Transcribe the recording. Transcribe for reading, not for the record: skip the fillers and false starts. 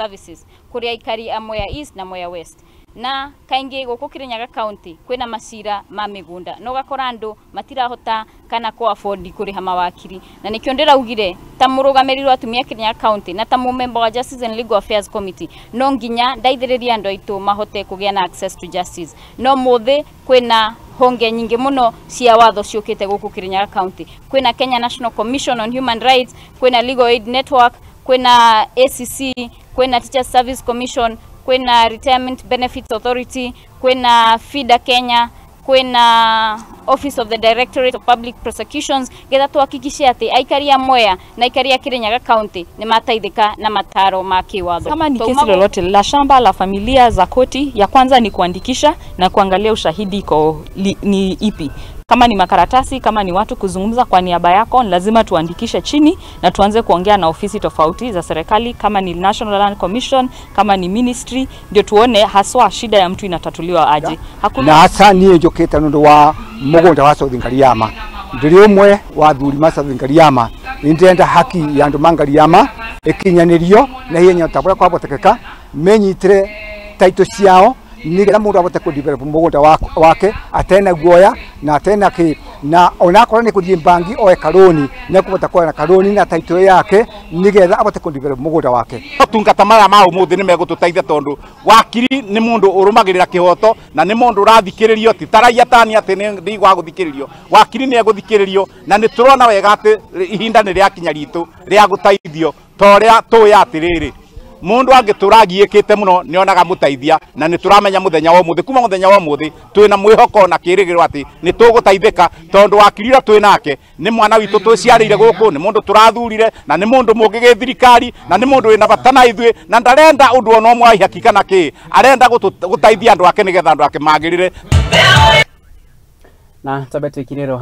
services kuri aikari a Mwea East na Mwea West. Na kaingi guku Kirinyaga County kwina masira ma migunda no gakora andu matirahota kana ko afford kuri hama wakiri na nikyo ndiraugire ta murugamiri wa atumia Kirinyaga County na ta member wa Justice and Legal Affairs Committee no nginya ndaithiriria andu aitu mahote kugia na access to justice no muthe kwina honge nyingi muno cia watho ciukite guku Kirinyaga County kwina Kenya National Commission on Human Rights kwina Legal Aid Network kwina ACC kwina Teachers Service Commission kwina Retirement Benefits Authority kwina FIDA Kenya kwina Office of the Directorate of Public Prosecutions getha tuhakikishe ati aikari ya Mwea na aikari ya Kirinyaga County ni mataithika na mataro ma kiwatho. Kama ni kesi lolote la shamba la familia za koti, ya kwanza ni kuandikisha na kuangalia ushahidi ni ipi. Kama ni makaratasi, kama ni watu kuzungumza kwa niaba yako, lazima tuandikishe chini na tuanze kuongea na ofisi tofauti za serikali, kama ni National Land Commission, kama ni ministry, ndio tuone haswa shida ya mtu inatatuliwa aje. Hakuna na hasa niye njoketa nundu wa mugunda wa South Ngariama. Ndiri umwe wa thuri ma South Ngariama. Indenda haki ya andu mangariama ikinyanirio na hienya tabura kwa botekeka menyitire title ciao nigetha mundu abote ku develop mugunda wake atena guoya na atena ki na onakora ni kuthie bangi oe karoni na kubota kwa na karoni na title yake nigetha abote ku develop mugunda wake. Tungata mara ma umuthi ni megututeithia tondu wakiri ni mundu urumagirira kihoto na ni mundu urathikiririo ti taraia tani ati ni ndigwa guthikiririo wakiri ni eguthikiririo na ni turona wega ati ihinda ni ryakinya ritu ria guteithio toria tuya atiriri mundu angituragiikite muno nionaga muteithia na ni turamenya muthenya wa muthi kuma muthenya wa muthi twina mwihoko na kirigiro ati ni tuguteithika tondu wakirira twinake ni mwana witu twiciarire guku ni mundu turathurire na ni mundu mungige thirikari na ni mundu wina batana ithwe na ndarenda undu ono mwa hakika na ki arenda guteithia andu ake nigetha andu ake magirire na tabete kirero